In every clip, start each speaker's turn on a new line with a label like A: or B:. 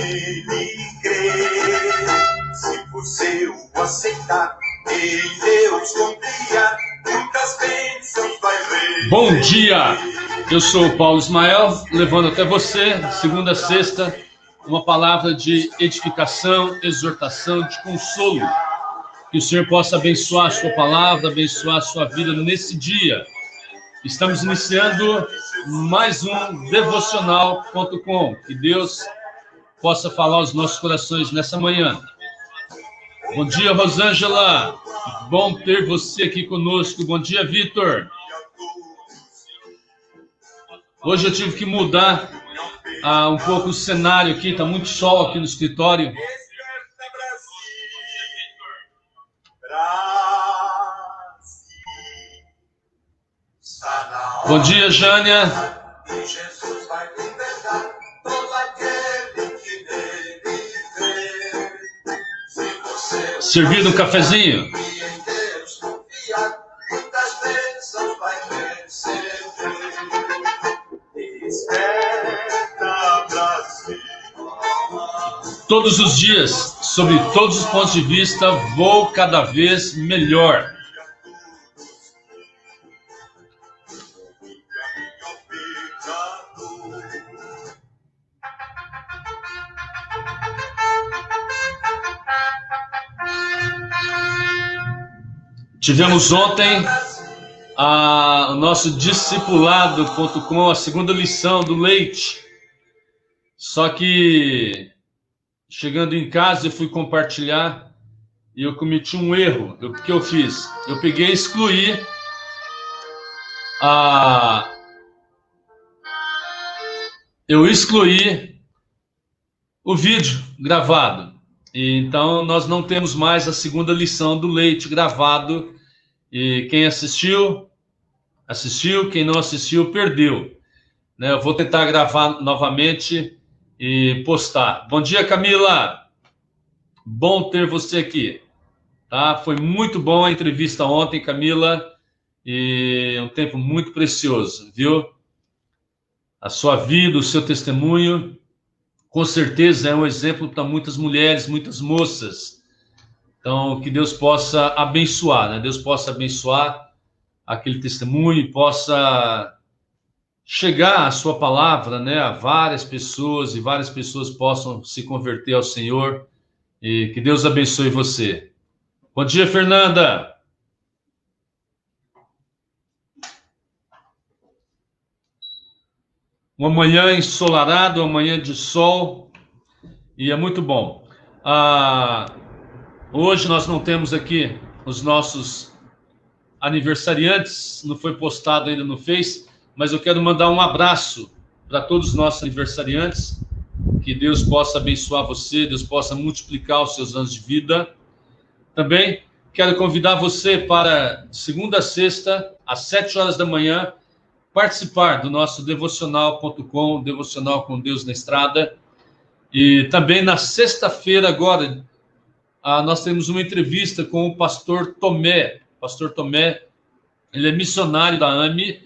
A: nele crer, se você o aceitar, em Deus confiar, muitas bênçãos vai ver.
B: Bom dia, eu sou o Paulo Ismael, levando até você, segunda a sexta, uma palavra de edificação, exortação, de consolo. Que o Senhor possa abençoar a sua palavra, abençoar a sua vida nesse dia. Estamos iniciando mais um devocional.com. Que Deus possa falar aos nossos corações nessa manhã. Bom dia, Rosângela. Bom ter você aqui conosco. Bom dia, Vitor. Hoje eu tive que mudar um pouco o cenário aqui. Está muito sol aqui no escritório. Bom dia, Jânia. Servido um cafezinho? Todos os dias, sob todos os pontos de vista, vou cada vez melhor. Tivemos ontem o nosso discipulado.com, a segunda lição do leite. Só que, chegando em casa, eu fui compartilhar e eu cometi um erro. O que eu fiz? Eu peguei e excluí o vídeo gravado. E então, nós não temos mais a segunda lição do leite gravado. E quem assistiu, assistiu. Quem não assistiu, perdeu. Né? Eu vou tentar gravar novamente e postar. Bom dia, Camila. Bom ter você aqui. Tá? Foi muito bom a entrevista ontem, Camila. E um tempo muito precioso, viu? A sua vida, o seu testemunho, com certeza é um exemplo para muitas mulheres, muitas moças. Então, que Deus possa abençoar, né? Deus possa abençoar aquele testemunho e possa chegar a sua palavra, né, a várias pessoas e várias pessoas possam se converter ao Senhor. E que Deus abençoe você. Bom dia, Fernanda. Uma manhã ensolarada, uma manhã de sol, e é muito bom. Hoje nós não temos aqui os nossos aniversariantes, não foi postado ainda no Face, mas eu quero mandar um abraço para todos os nossos aniversariantes, que Deus possa abençoar você, Deus possa multiplicar os seus anos de vida. Também quero convidar você para segunda a sexta, às 7 horas da manhã, participar do nosso devocional.com, Devocional com Deus na Estrada. E também na sexta-feira agora, nós temos uma entrevista com o pastor Tomé. Pastor Tomé, ele é missionário da AME,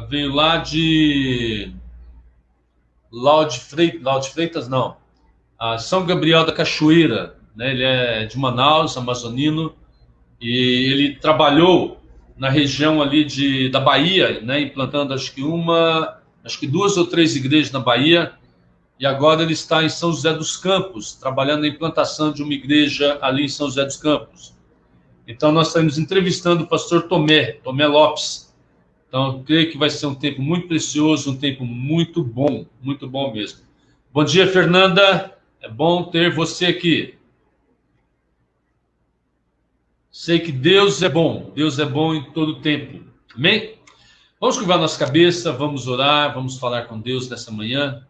B: veio lá de Lauro de Freitas, não, São Gabriel da Cachoeira, né? Ele é de Manaus, amazonino, e ele trabalhou na região ali da Bahia, né, implantando acho que 2 ou 3 igrejas na Bahia, e agora ele está em São José dos Campos, trabalhando na implantação de uma igreja ali em São José dos Campos. Então nós estamos entrevistando o pastor Tomé Lopes. Então eu creio que vai ser um tempo muito precioso, um tempo muito bom mesmo. Bom dia, Fernanda, é bom ter você aqui. Sei que Deus é bom em todo tempo. Amém? Vamos curvar nossa cabeça, vamos orar, vamos falar com Deus nessa manhã.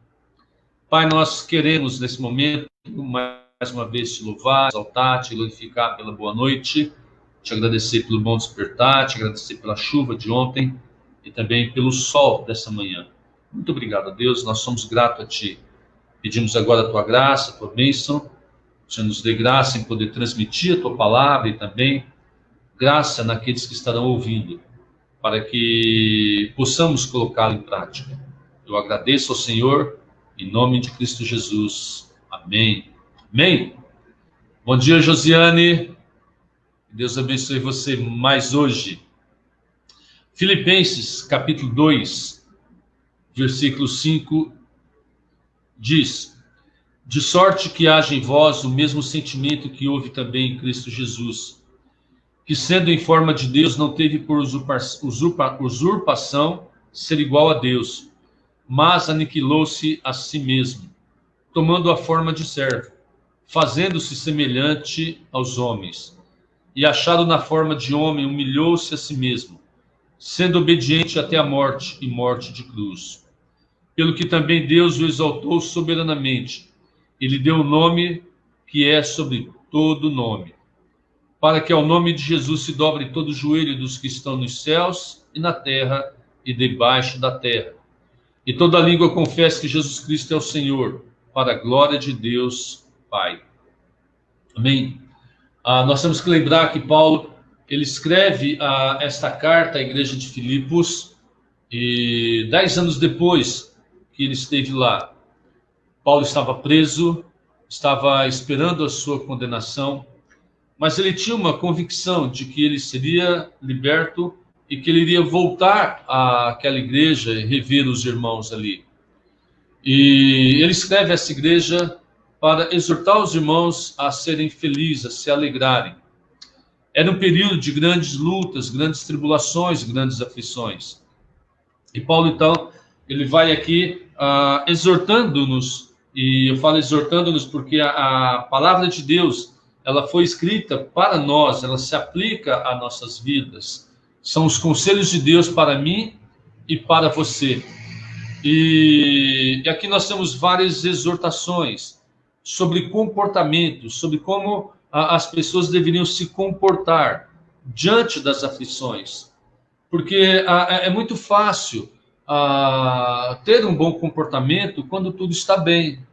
B: Pai, nós queremos nesse momento, mais uma vez, te louvar, exaltar, te glorificar pela boa noite, te agradecer pelo bom despertar, te agradecer pela chuva de ontem e também pelo sol dessa manhã. Muito obrigado, Deus, nós somos gratos a Ti. Pedimos agora a Tua graça, a Tua bênção. O Senhor nos dê graça em poder transmitir a Tua palavra e também graça naqueles que estarão ouvindo, para que possamos colocá-la em prática. Eu agradeço ao Senhor Em nome de Cristo Jesus. Amém. Amém. Bom dia, Josiane. Deus abençoe você mais hoje. Filipenses, capítulo 2, versículo 5, diz: de sorte que haja em vós o mesmo sentimento que houve também em Cristo Jesus, que sendo em forma de Deus, não teve por usurpação ser igual a Deus, mas aniquilou-se a si mesmo, tomando a forma de servo, fazendo-se semelhante aos homens, e achado na forma de homem, humilhou-se a si mesmo, sendo obediente até a morte, e morte de cruz. Pelo que também Deus o exaltou soberanamente, e lhe deu o nome que é sobre todo nome, para que ao nome de Jesus se dobre todo o joelho dos que estão nos céus e na terra e debaixo da terra, e toda língua confesse que Jesus Cristo é o Senhor, para a glória de Deus Pai. Amém. Nós temos que lembrar que Paulo, ele escreve esta carta à igreja de Filipos, e 10 anos depois que ele esteve lá, Paulo estava preso, estava esperando a sua condenação, mas ele tinha uma convicção de que ele seria liberto e que ele iria voltar àquela igreja e rever os irmãos ali. E ele escreve essa igreja para exortar os irmãos a serem felizes, a se alegrarem. Era um período de grandes lutas, grandes tribulações, grandes aflições. E Paulo, então, ele vai aqui exortando-nos, e eu falo exortando-nos porque a palavra de Deus, ela foi escrita para nós, ela se aplica a nossas vidas. São os conselhos de Deus para mim e para você. E aqui nós temos várias exortações sobre comportamento, sobre como as pessoas deveriam se comportar diante das aflições. Porque é muito fácil ter um bom comportamento quando tudo está bem.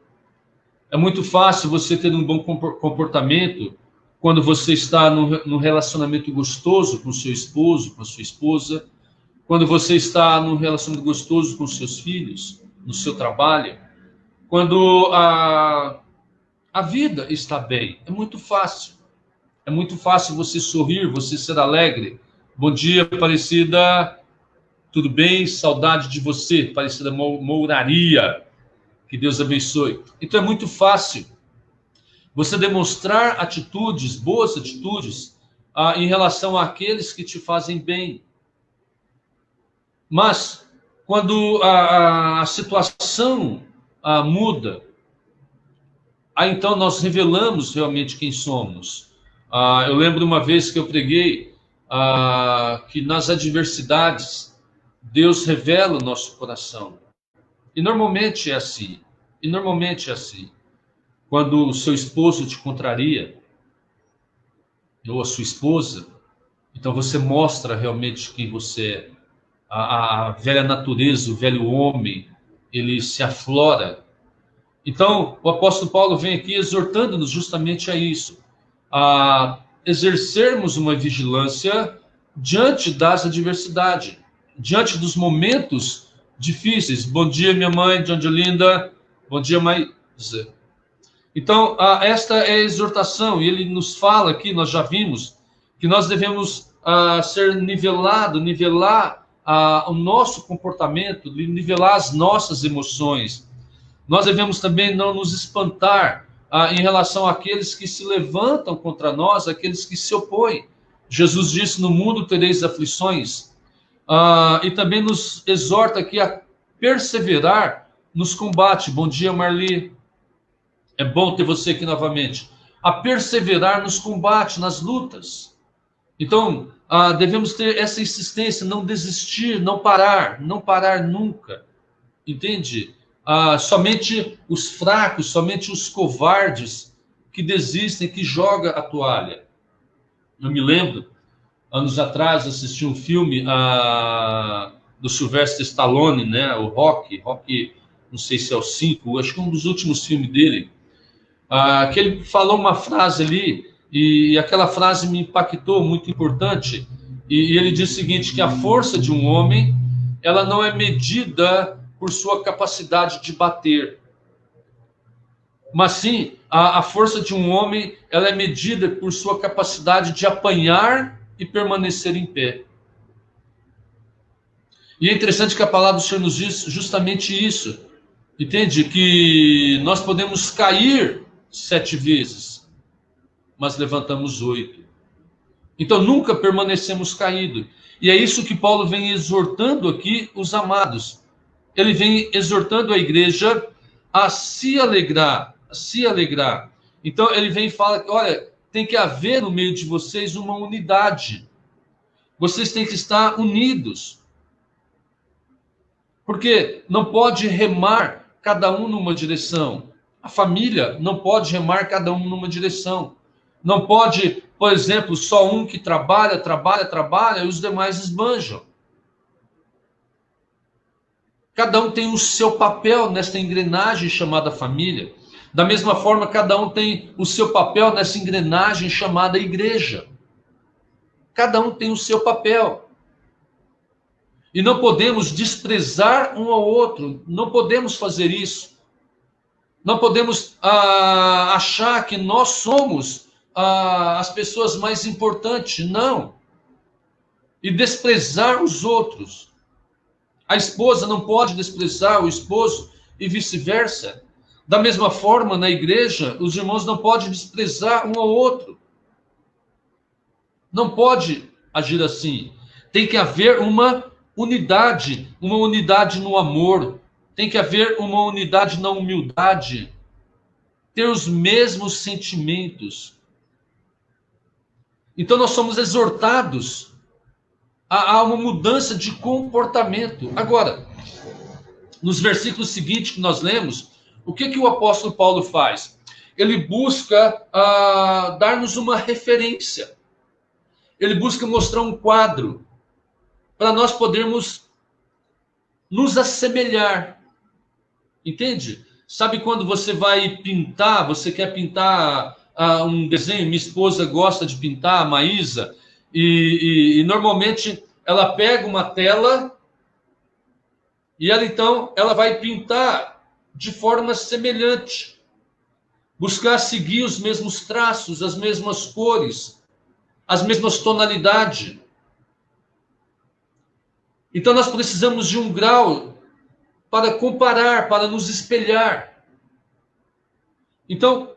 B: É muito fácil você ter um bom comportamento quando você está num relacionamento gostoso com seu esposo, com sua esposa, quando você está num relacionamento gostoso com seus filhos, no seu trabalho, quando a vida está bem. É muito fácil. É muito fácil você sorrir, você ser alegre. Bom dia, Aparecida. Tudo bem? Saudade de você, Aparecida Mouraria. Que Deus abençoe. Então é muito fácil você demonstrar atitudes, boas atitudes, em relação àqueles que te fazem bem. Mas, quando a situação muda, então nós revelamos realmente quem somos. Eu lembro uma vez que eu preguei que nas adversidades, Deus revela o nosso coração. E normalmente é assim. Quando o seu esposo te contraria, ou a sua esposa, então você mostra realmente quem você é. A velha natureza, o velho homem, ele se aflora. Então, o apóstolo Paulo vem aqui exortando-nos justamente a isso, a exercermos uma vigilância diante das adversidades, diante dos momentos difíceis. Bom dia, minha mãe, de Angelinda. Bom dia, Maísa. Então, esta é a exortação, e ele nos fala aqui, nós já vimos, que nós devemos nivelar o nosso comportamento, nivelar as nossas emoções. Nós devemos também não nos espantar em relação àqueles que se levantam contra nós, aqueles que se opõem. Jesus disse, no mundo tereis aflições, e também nos exorta aqui a perseverar nos combates. Bom dia, Marli. É bom ter você aqui novamente. A perseverar nos combates, nas lutas. Então, devemos ter essa insistência, não desistir, não parar nunca. Entende? Somente os fracos, somente os covardes que desistem, que jogam a toalha. Eu me lembro, anos atrás, assisti um filme do Sylvester Stallone, né? O Rocky, não sei se é o 5, acho que é um dos últimos filmes dele, que ele falou uma frase ali, e aquela frase me impactou, muito importante, e ele diz o seguinte, que a força de um homem, ela não é medida por sua capacidade de bater, mas sim a força de um homem, ela é medida por sua capacidade de apanhar e permanecer em pé. E é interessante que a palavra do Senhor nos diz justamente isso. Entende? Que nós podemos cair 7 vezes, mas levantamos 8. Então nunca permanecemos caídos. E é isso que Paulo vem exortando aqui os amados. Ele vem exortando a igreja a se alegrar, a se alegrar. Então ele vem e fala que, olha, tem que haver no meio de vocês uma unidade. Vocês têm que estar unidos. Porque não pode remar cada um numa direção. A família não pode remar cada um numa direção. Não pode, por exemplo, só um que trabalha e os demais esbanjam. Cada um tem o seu papel nesta engrenagem chamada família. Da mesma forma, cada um tem o seu papel nessa engrenagem chamada igreja. Cada um tem o seu papel. E não podemos desprezar um ao outro. Não podemos fazer isso. Não podemos achar que nós somos as pessoas mais importantes. Não. E desprezar os outros. A esposa não pode desprezar o esposo e vice-versa. Da mesma forma, na igreja, os irmãos não podem desprezar um ao outro. Não pode agir assim. Tem que haver uma unidade no amor. Tem que haver uma unidade na humildade. Ter os mesmos sentimentos. Então nós somos exortados a uma mudança de comportamento. Agora, nos versículos seguintes que nós lemos, o que o apóstolo Paulo faz? Ele busca dar-nos uma referência. Ele busca mostrar um quadro para nós podermos nos assemelhar. Entende? Sabe quando você vai pintar, você quer pintar um desenho? Minha esposa gosta de pintar, a Maísa, e normalmente ela pega uma tela e ela vai pintar de forma semelhante, buscar seguir os mesmos traços, as mesmas cores, as mesmas tonalidades. Então nós precisamos de um grau para comparar, para nos espelhar. Então,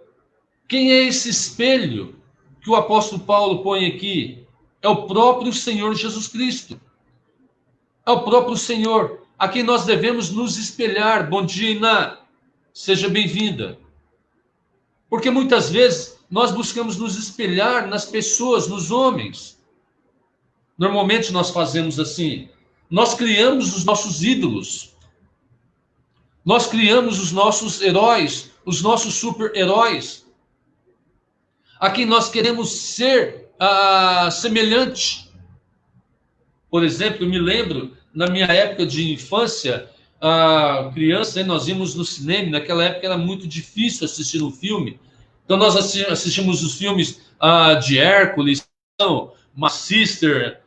B: quem é esse espelho que o apóstolo Paulo põe aqui? É o próprio Senhor Jesus Cristo. É o próprio Senhor a quem nós devemos nos espelhar. Bom dia, Iná. Seja bem-vinda. Porque muitas vezes nós buscamos nos espelhar nas pessoas, nos homens. Normalmente nós fazemos assim. Nós criamos os nossos ídolos. Nós criamos os nossos heróis, os nossos super-heróis, a quem nós queremos ser semelhante. Por exemplo, eu me lembro, na minha época de infância, criança, nós íamos no cinema, naquela época era muito difícil assistir um filme, então nós assistimos os filmes de Hércules, Sister,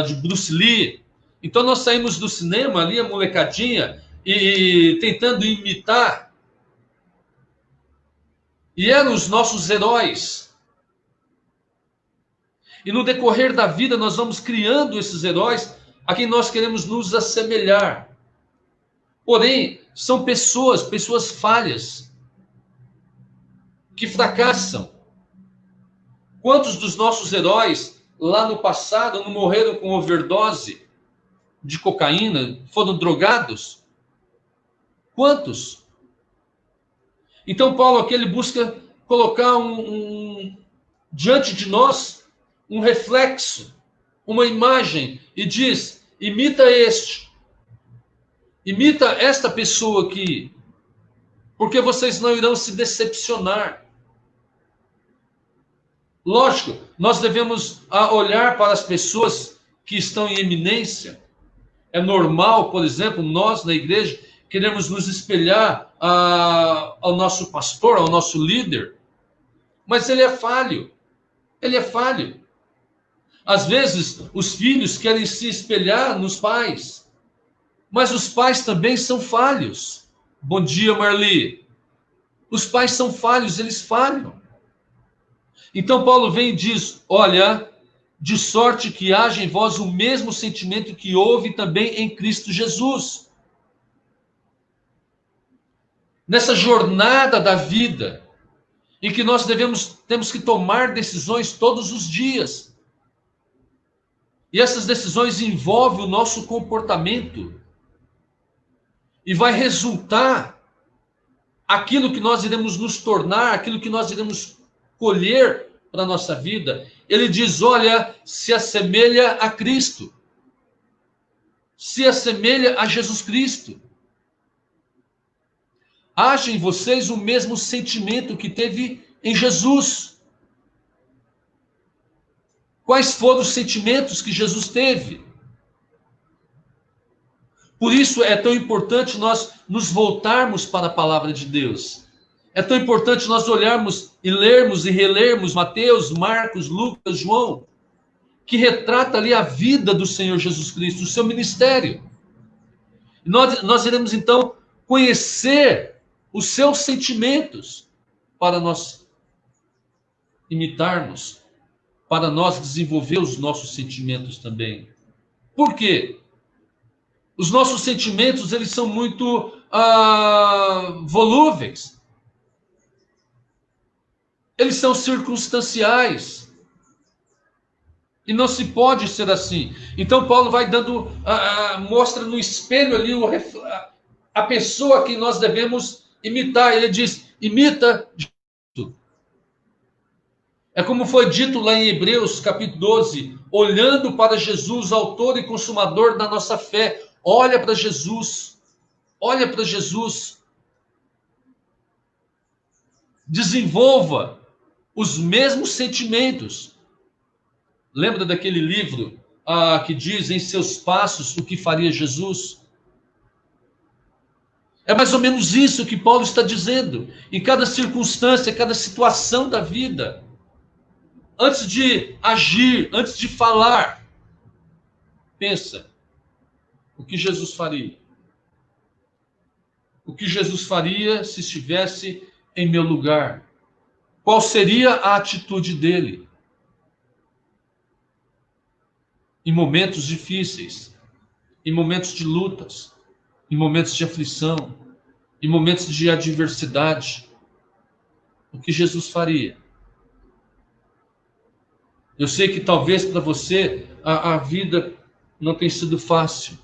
B: de Bruce Lee. Então nós saímos do cinema ali, a molecadinha, e tentando imitar. E eram os nossos heróis. E no decorrer da vida nós vamos criando esses heróis a quem nós queremos nos assemelhar. Porém, são pessoas falhas, que fracassam. Quantos dos nossos heróis lá no passado não morreram com overdose de cocaína, foram drogados? Quantos? Então Paulo aqui ele busca colocar diante de nós um reflexo, uma imagem, e diz: imita imita esta pessoa aqui, porque vocês não irão se decepcionar. Lógico, nós devemos olhar para as pessoas que estão em eminência. É normal, por exemplo, nós na igreja queremos nos espelhar ao nosso pastor, ao nosso líder, mas ele é falho. Ele é falho. Às vezes, os filhos querem se espelhar nos pais, mas os pais também são falhos. Bom dia, Marli. Os pais são falhos, eles falham. Então Paulo vem e diz, olha, de sorte que haja em vós o mesmo sentimento que houve também em Cristo Jesus. Nessa jornada da vida, em que nós temos que tomar decisões todos os dias. E essas decisões envolvem o nosso comportamento. E vai resultar aquilo que nós iremos nos tornar, aquilo que nós iremos colher para a nossa vida. Ele diz, olha, se assemelha a Cristo. Se assemelha a Jesus Cristo. Haja em vocês o mesmo sentimento que teve em Jesus. Quais foram os sentimentos que Jesus teve? Por isso é tão importante nós nos voltarmos para a palavra de Deus. É tão importante nós olharmos e lermos e relermos Mateus, Marcos, Lucas, João, que retrata ali a vida do Senhor Jesus Cristo, o seu ministério. Nós iremos então conhecer os seus sentimentos para nós imitarmos, para nós desenvolver os nossos sentimentos também. Por quê? Os nossos sentimentos, eles são muito volúveis. Eles são circunstanciais. E não se pode ser assim. Então Paulo vai dando, mostra no espelho ali a pessoa que nós devemos imitar. Ele diz, imita Jesus. É como foi dito lá em Hebreus, capítulo 12, olhando para Jesus, autor e consumador da nossa fé. Olha para Jesus. Olha para Jesus. Desenvolva os mesmos sentimentos. Lembra daquele livro que diz em seus passos o que faria Jesus? É mais ou menos isso que Paulo está dizendo. Em cada circunstância, cada situação da vida, antes de agir, antes de falar, pensa, o que Jesus faria? O que Jesus faria se estivesse em meu lugar? Qual seria a atitude dele? Em momentos difíceis, em momentos de lutas, em momentos de aflição, em momentos de adversidade, o que Jesus faria? Eu sei que talvez para você a vida não tenha sido fácil.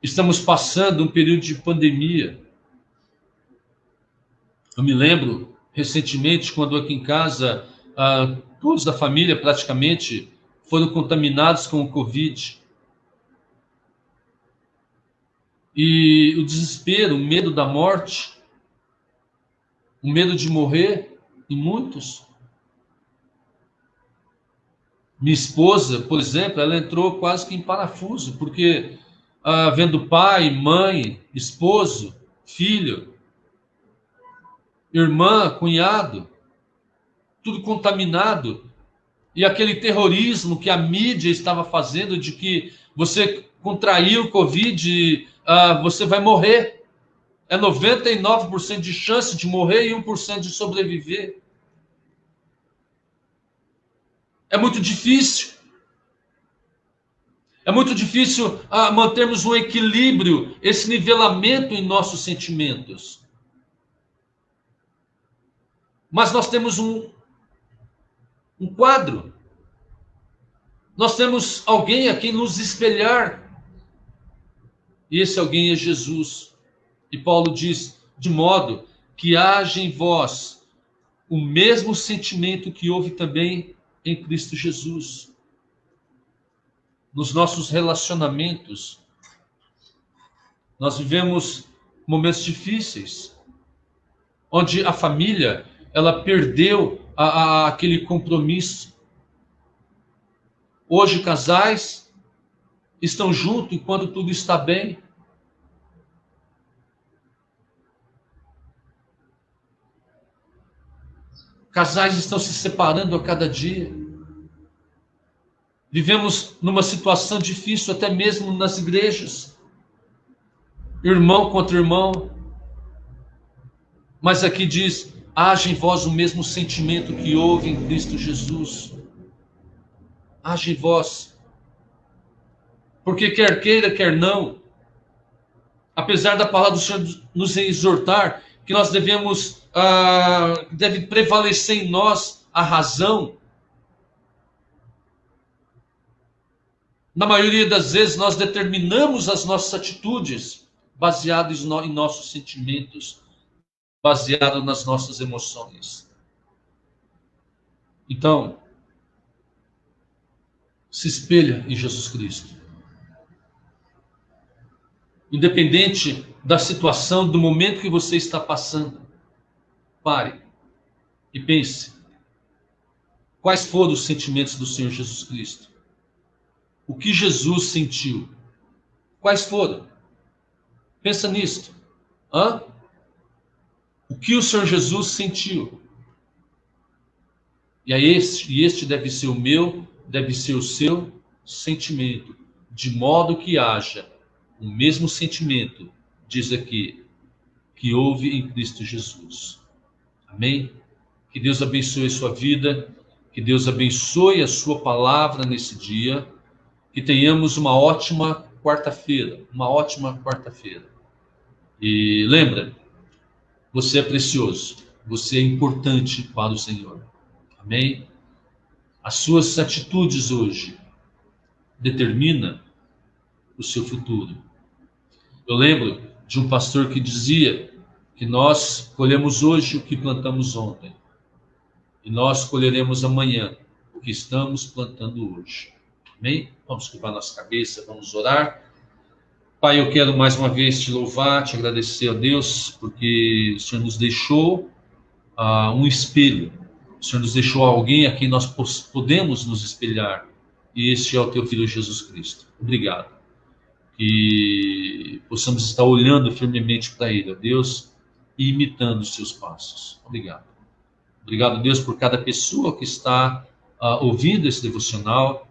B: Estamos passando um período de pandemia. Eu me lembro recentemente quando aqui em casa todos da família praticamente foram contaminados com o Covid. E o desespero, o medo da morte, o medo de morrer, em muitos. Minha esposa, por exemplo, ela entrou quase que em parafuso, porque vendo pai, mãe, esposo, filho, irmã, cunhado, tudo contaminado, e aquele terrorismo que a mídia estava fazendo de que você contraiu o Covid, você vai morrer. É 99% de chance de morrer e 1% de sobreviver. É muito difícil. É muito difícil mantermos um equilíbrio, esse nivelamento em nossos sentimentos. Mas nós temos um quadro. Nós temos alguém a quem nos espelhar. E esse alguém é Jesus. E Paulo diz, de modo que haja em vós o mesmo sentimento que houve também em Cristo Jesus. Nos nossos relacionamentos, nós vivemos momentos difíceis, onde a família, ela perdeu aquele compromisso. Hoje, casais estão juntos enquanto tudo está bem. Casais estão se separando a cada dia. Vivemos numa situação difícil, até mesmo nas igrejas. Irmão contra irmão. Mas aqui diz: haja em vós o mesmo sentimento que houve em Cristo Jesus. Haja em vós. Porque quer queira, quer não, apesar da palavra do Senhor nos exortar que nós deve prevalecer em nós a razão, na maioria das vezes nós determinamos as nossas atitudes baseadas em nossos sentimentos, baseado nas nossas emoções. Então, se espelha em Jesus Cristo. Independente da situação, do momento que você está passando, pare e pense. Quais foram os sentimentos do Senhor Jesus Cristo? O que Jesus sentiu? Quais foram? Pensa nisto. O que o Senhor Jesus sentiu? E este deve ser o meu, deve ser o seu sentimento, de modo que haja o mesmo sentimento, diz aqui, que houve em Cristo Jesus. Amém? Que Deus abençoe a sua vida, que Deus abençoe a sua palavra nesse dia, que tenhamos uma ótima quarta-feira, E lembra, você é precioso, você é importante para o Senhor. Amém? As suas atitudes hoje determinam o seu futuro. Eu lembro de um pastor que dizia que nós colhemos hoje o que plantamos ontem. E nós colheremos amanhã o que estamos plantando hoje. Amém? Vamos curvar nossa cabeça, vamos orar. Pai, eu quero mais uma vez te louvar, te agradecer a Deus, porque o Senhor nos deixou um espelho. O Senhor nos deixou alguém a quem nós podemos nos espelhar. E este é o teu Filho Jesus Cristo. Obrigado. Que possamos estar olhando firmemente para Ele, ó Deus, e imitando os seus passos. Obrigado. Obrigado, Deus, por cada pessoa que está ouvindo esse devocional.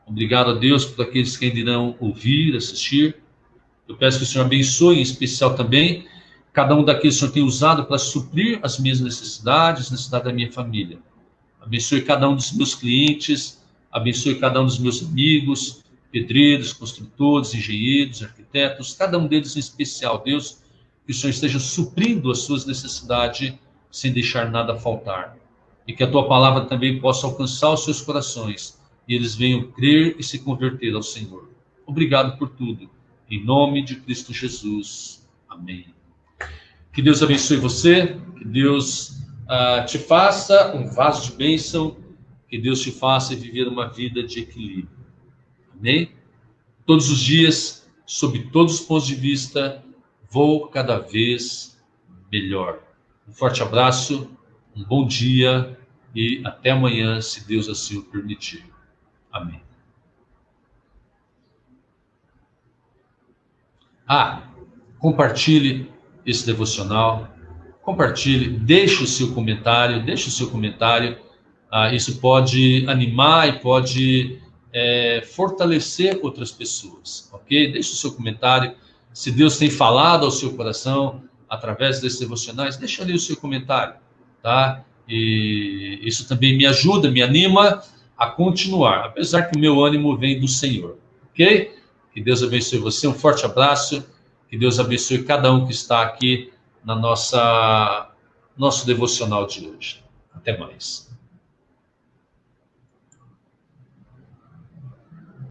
B: Obrigado a Deus por aqueles que ainda irão ouvir, assistir. Eu peço que o Senhor abençoe em especial também cada um daqueles que o Senhor tem usado para suprir as minhas necessidades, necessidade da minha família. Abençoe cada um dos meus clientes, abençoe cada um dos meus amigos, pedreiros, construtores, engenheiros, arquitetos, cada um deles em especial, Deus, que o Senhor esteja suprindo as suas necessidades sem deixar nada faltar. E que a tua palavra também possa alcançar os seus corações e eles venham crer e se converter ao Senhor. Obrigado por tudo. Em nome de Cristo Jesus. Amém. Que Deus abençoe você, que Deus te faça um vaso de bênção, que Deus te faça viver uma vida de equilíbrio. Amém? Todos os dias, sob todos os pontos de vista, vou cada vez melhor. Um forte abraço, um bom dia e até amanhã, se Deus assim o permitir. Amém. Compartilhe esse devocional, compartilhe, deixe o seu comentário, isso pode animar e pode fortalecer outras pessoas, ok? Deixe o seu comentário, se Deus tem falado ao seu coração através desses devocionais, deixe ali o seu comentário, tá? E isso também me ajuda, me anima a continuar, apesar que o meu ânimo vem do Senhor, ok? Que Deus abençoe você, um forte abraço, que Deus abençoe cada um que está aqui na nosso devocional de hoje. Até mais.